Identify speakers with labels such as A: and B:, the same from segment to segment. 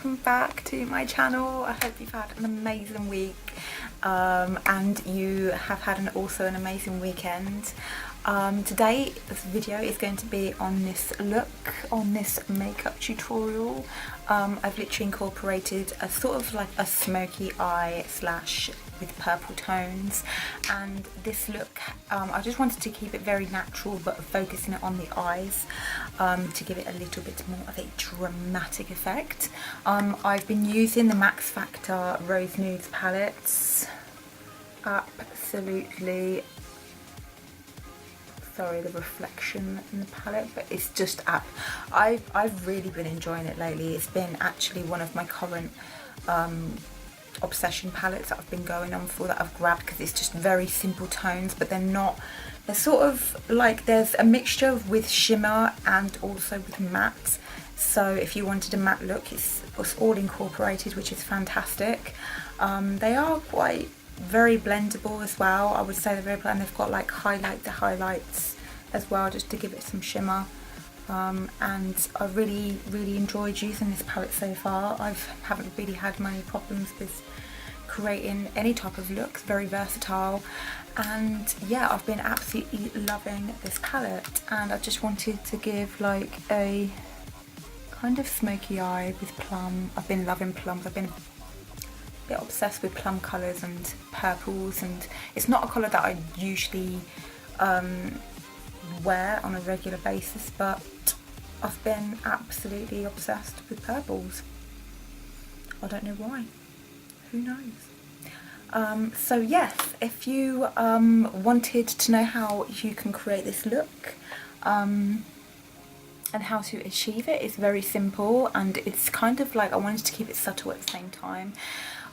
A: welcome back to my channel. I hope you've had an amazing week and you have had also an amazing weekend. Today this video is going to be on this look, on this makeup tutorial. I've literally incorporated a sort of like a smoky eye slash with purple tones, and this look I just wanted to keep it very natural but focusing it on the eyes to give it a little bit more of a dramatic effect. I've been using the Maxfactor Rose Nudes palettes. Absolutely, sorry the reflection in the palette, but it's just I've really been enjoying it lately. It's been actually one of my current obsession palettes that I've been going on for, that I've grabbed because it's just very simple tones, but they're sort of like, there's a mixture with shimmer and also with matte. So if you wanted a matte look, it's all incorporated, which is fantastic. They are quite very blendable as well. I would say they're very blended. They've got like highlights as well, just to give it some shimmer. And I really enjoyed using this palette so far. I haven't really had many problems with creating any type of look. It's very versatile, and yeah, I've been absolutely loving this palette. And I just wanted to give like a kind of smoky eye with plum. I've been loving plums. I've been a bit obsessed with plum colours and purples, and it's not a colour that I usually wear on a regular basis, but I've been absolutely obsessed with purples. I don't know why, who knows. So yes, if you wanted to know how you can create this look and how to achieve it, it's very simple, and it's kind of like, I wanted to keep it subtle at the same time.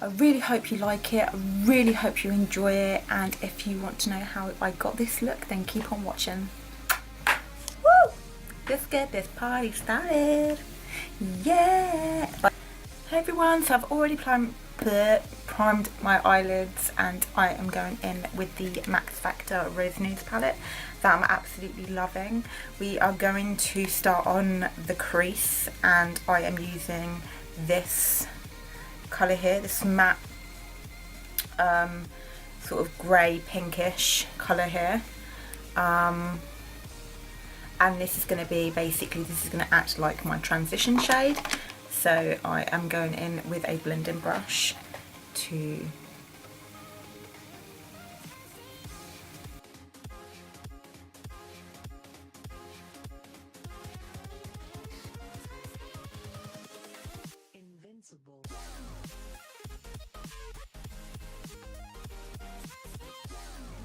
A: I really hope you like it, I really hope you enjoy it, and if you want to know how I got this look, then keep on watching. Woo! Let's get this party started. Yeah! Hey everyone, so I've already primed my eyelids, and I am going in with the Maxfactor Rose Nudes palette that I'm absolutely loving. We are going to start on the crease, and I am using this colour here, this matte sort of grey pinkish colour here, and this is going to be basically, this is going to act like my transition shade. So I am going in with a blending brush to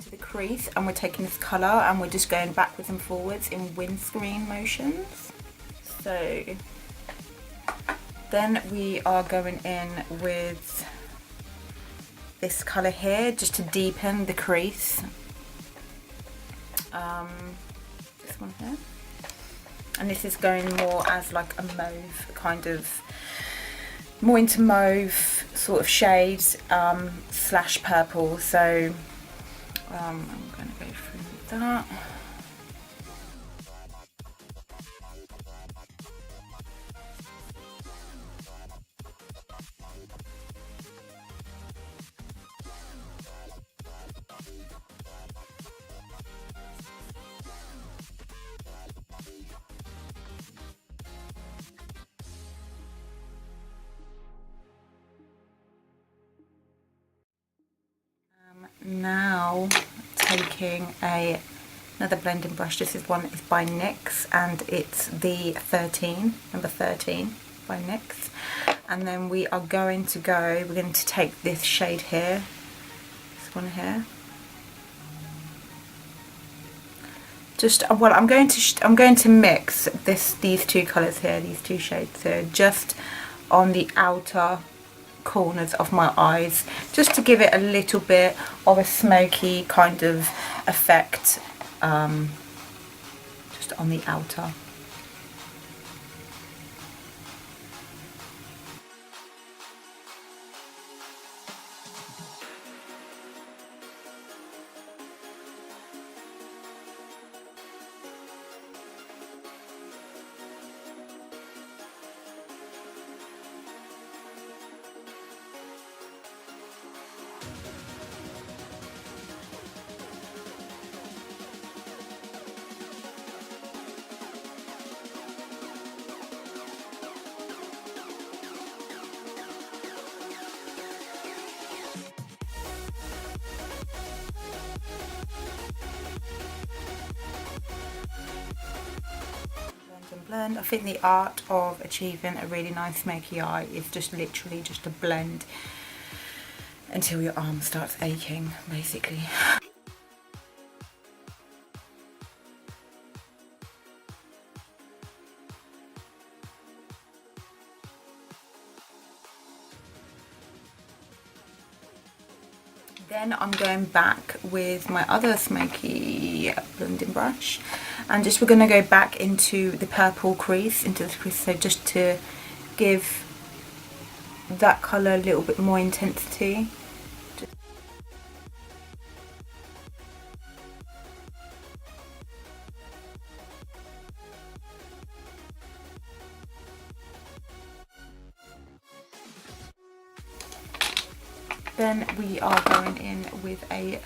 A: the crease, and we're taking this colour and we're just going backwards and forwards in windscreen motions. So then we are going in with this colour here just to deepen the crease. This one here, and this is going more as like a mauve, kind of more into mauve sort of shades slash purple. So I'm going to go through that. Now taking another blending brush. This is one is by NYX, and it's the number 13 by NYX. And then we are going to we're going to take this shade here, this one here. Just well, I'm going to mix these two colours here, these two shades here, just on the outer corners of my eyes, just to give it a little bit of a smoky kind of effect, just on the outer. blend. I think the art of achieving a really nice smoky eye is just literally just to blend until your arm starts aching, basically. Then I'm going back with my other smoky blending brush, and we're going to go back into the purple crease, so just to give that colour a little bit more intensity. Then we are going in with a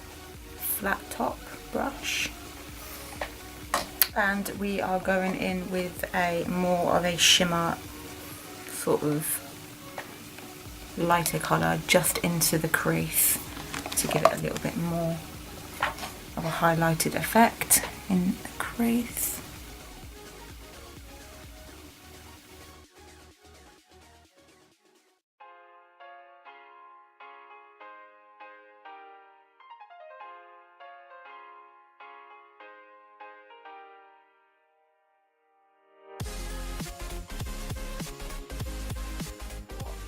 A: flat top brush, and we are going in with a more of a shimmer sort of lighter colour just into the crease to give it a little bit more of a highlighted effect in the crease.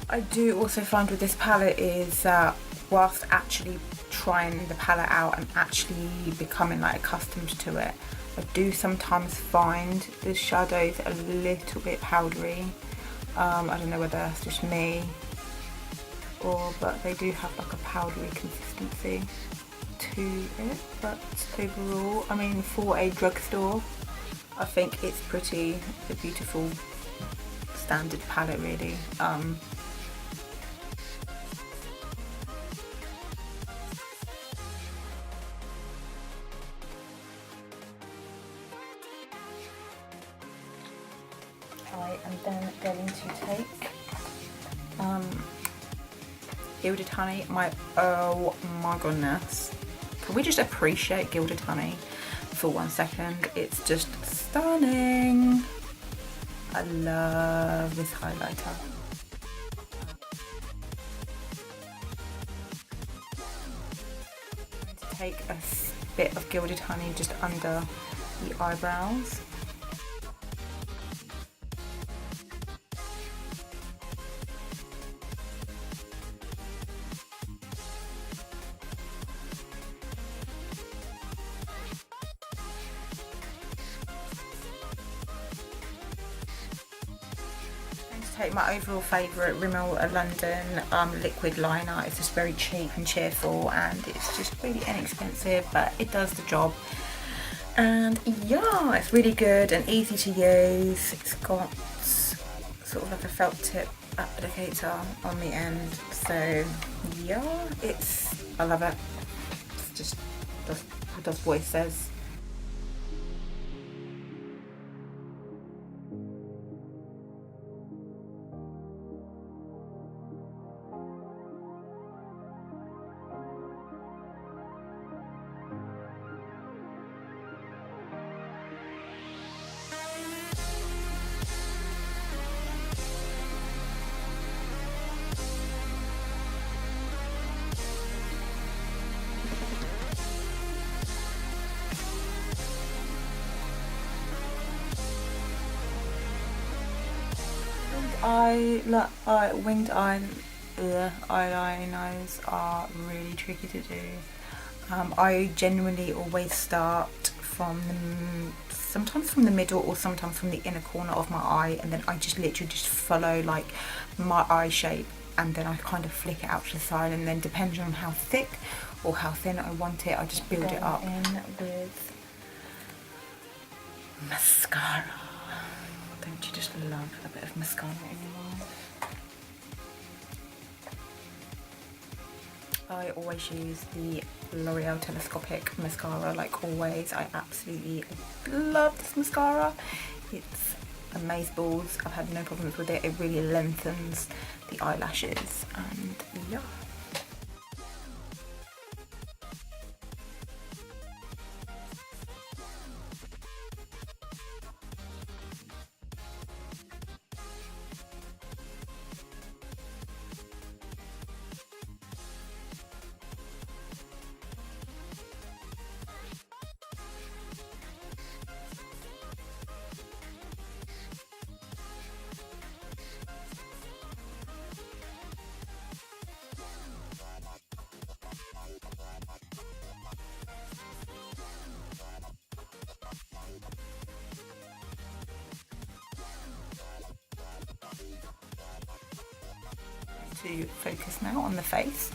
A: I do also find with this palette is that whilst actually trying the palette out and actually becoming like accustomed to it, I do sometimes find the shadows a little bit powdery. I don't know whether that's just me, but they do have like a powdery consistency to it. But overall, I mean, for a drugstore, I think it's a beautiful standard palette really. I am then going to take Gilded Honey. Oh my goodness. Can we just appreciate Gilded Honey for 1 second? It's just stunning. I love this highlighter. I'm going to take a bit of Gilded Honey just under the eyebrows. Take my overall favourite Rimmel London liquid liner. It's just very cheap and cheerful, and it's just really inexpensive, but it does the job. And yeah, it's really good and easy to use. It's got sort of like a felt tip applicator on the end, so yeah, I love it. It's just does what it says. Winged eyeliners are really tricky to do. I genuinely always start sometimes from the middle or sometimes from the inner corner of my eye, and then I just literally just follow like my eye shape, and then I kind of flick it out to the side, and then depending on how thick or how thin I want it, I just build it up. In with mascara. Don't you just love a bit of mascara in your eye? I always use the L'Oreal Telescopic mascara, like always. I absolutely love this mascara. It's amazeballs. I've had no problems with it. It really lengthens the eyelashes, and yeah. to focus now on the face.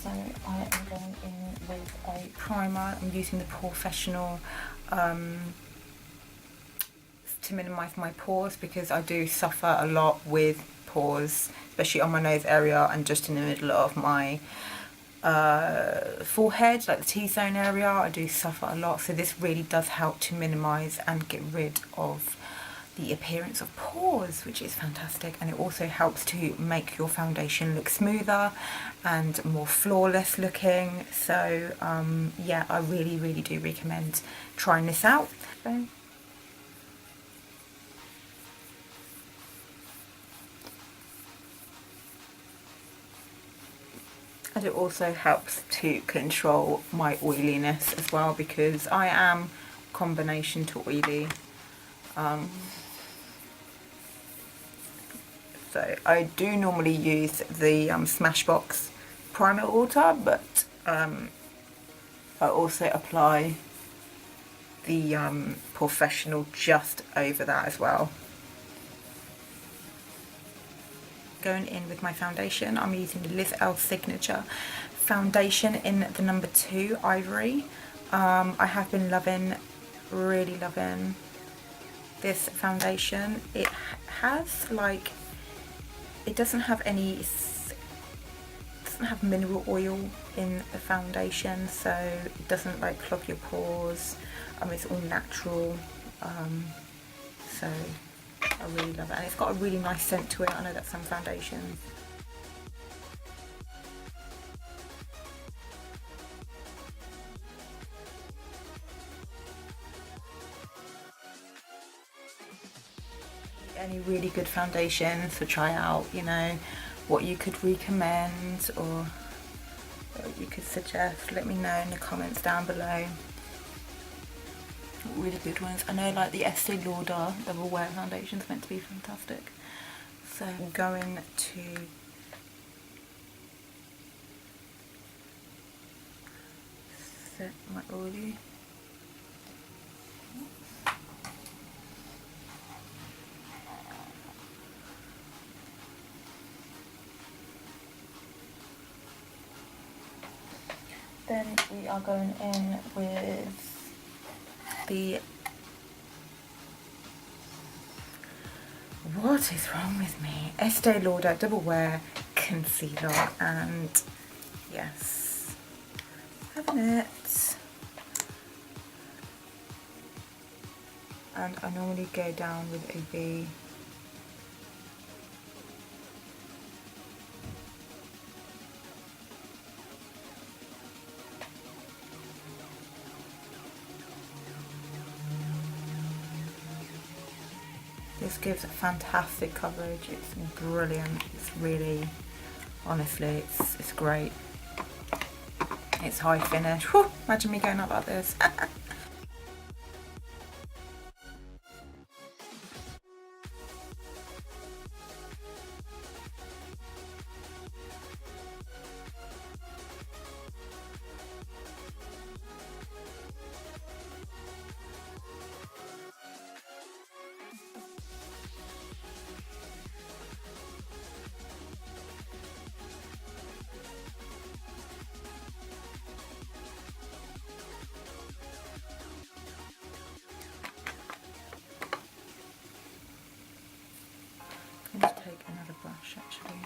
A: So I am going in with a primer. I'm using the Professional to minimise my pores, because I do suffer a lot with pores, especially on my nose area and just in the middle of my forehead, like the T-zone area. I do suffer a lot, so this really does help to minimise and get rid of the appearance of pores, which is fantastic. And it also helps to make your foundation look smoother and more flawless looking. So yeah, I really do recommend trying this out. And it also helps to control my oiliness as well, because I am combination to oily. So I do normally use the Smashbox primer water, but I also apply the Professional just over that as well. Going in with my foundation, I'm using the Earl Signature foundation in the number 2 Ivory. I have been really loving this foundation. It has like, it doesn't have mineral oil in the foundation, so it doesn't like clog your pores. It's all natural, so I really love it, and it's got a really nice scent to it. I know that some foundations. Any really good foundations to try out, you know, what you could recommend or what you could suggest, let me know in the comments down below. Really good ones. I know like the Estee Lauder Double Wear foundation is meant to be fantastic. So I'm going to set my oily. Then we are going in with the, what is wrong with me? Estee Lauder Double Wear Concealer, and yes, having it. And I normally go down with a V. This gives fantastic coverage. It's brilliant. It's really, honestly, it's great. It's high finish. Whew, imagine me going out like this. Let's take another brush actually.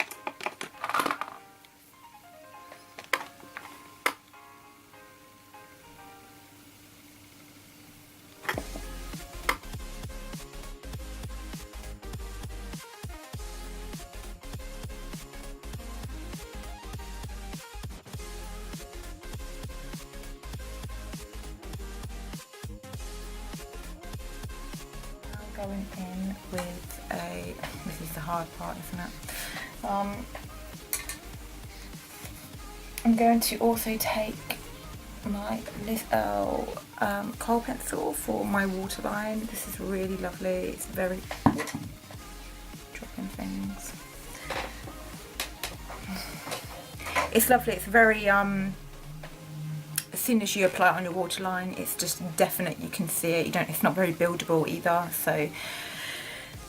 A: Going in with a, this is the hard part, isn't it? I'm going to also take my Earl Kohl pencil for my waterline. This is really lovely. It's very, dropping things. It's lovely. It's very as soon as you apply it on your waterline, it's just definite. You can see it. You don't. It's not very buildable either. So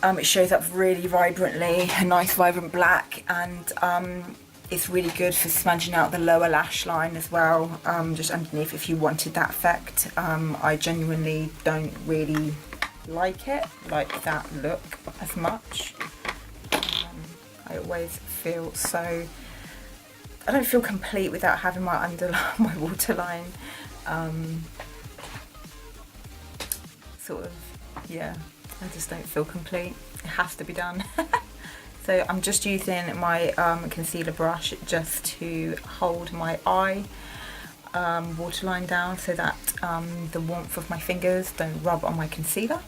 A: It shows up really vibrantly, a nice vibrant black, and it's really good for smudging out the lower lash line as well, just underneath if you wanted that effect. I genuinely don't really like that look as much. I always feel so, I don't feel complete without having my my waterline sort of, yeah, I just don't feel complete. It has to be done. So I'm just using my concealer brush just to hold my eye waterline down so that the warmth of my fingers don't rub on my concealer.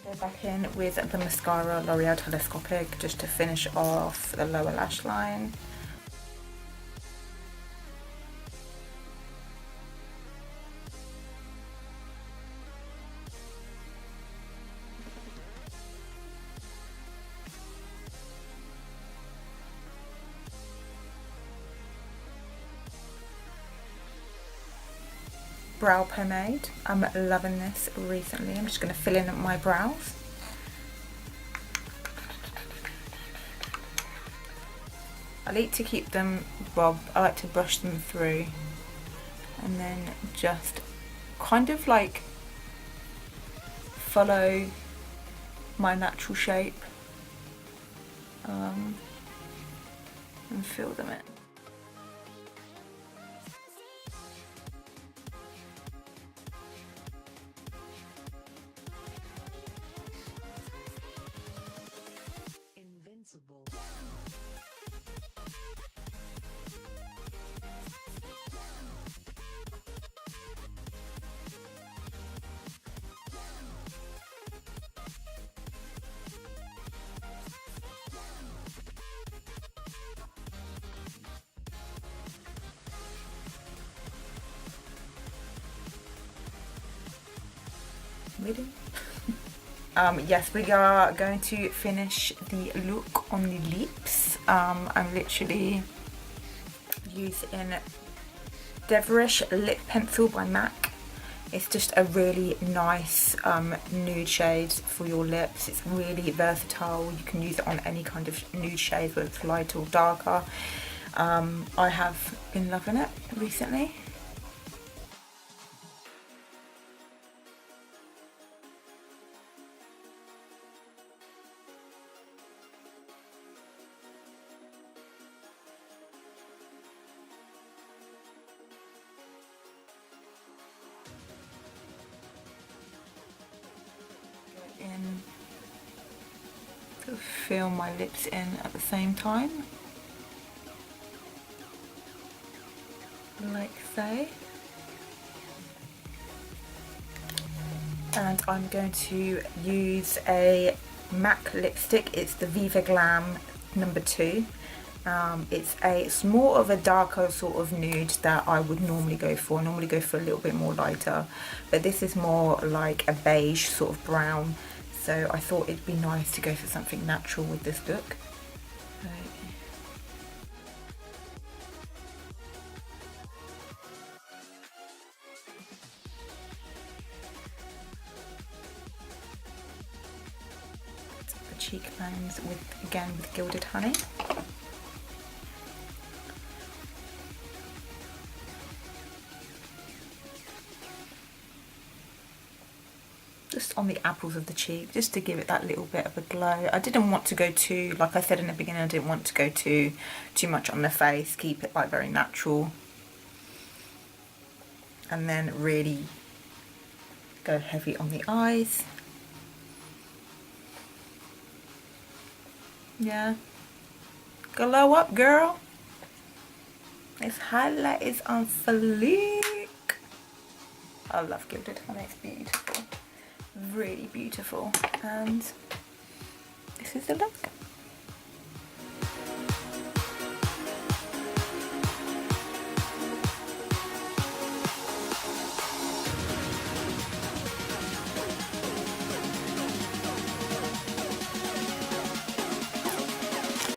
A: Go back in with the mascara, L'Oreal Telescopic, just to finish off the lower lash line. Brow pomade. I'm loving this recently. I'm just going to fill in my brows. I like to keep them bobbed. I like to brush them through and then just kind of like follow my natural shape and fill them in. Really? Yes, we are going to finish the look on the lips. I'm literally using Deverish Lip Pencil by MAC. It's just a really nice nude shade for your lips. It's really versatile. You can use it on any kind of nude shade, whether it's light or darker. I have been loving it recently. Fill my lips in at the same time, like so. And I'm going to use a MAC lipstick. It's the Viva Glam number 2. It's more of a darker sort of nude that I would normally go for. I normally go for a little bit more lighter, but this is more like a beige sort of brown. So I thought it'd be nice to go for something natural with this look. The cheekbones with Gilded Honey. Just on the apples of the cheek, just to give it that little bit of a glow. I didn't want to go too, like I said in the beginning, I didn't want to go too much on the face. Keep it like very natural, and then really go heavy on the eyes. Yeah, glow up, girl. This highlight is on fleek. I love Gilded Honey, it's beautiful. Really beautiful, and this is the look.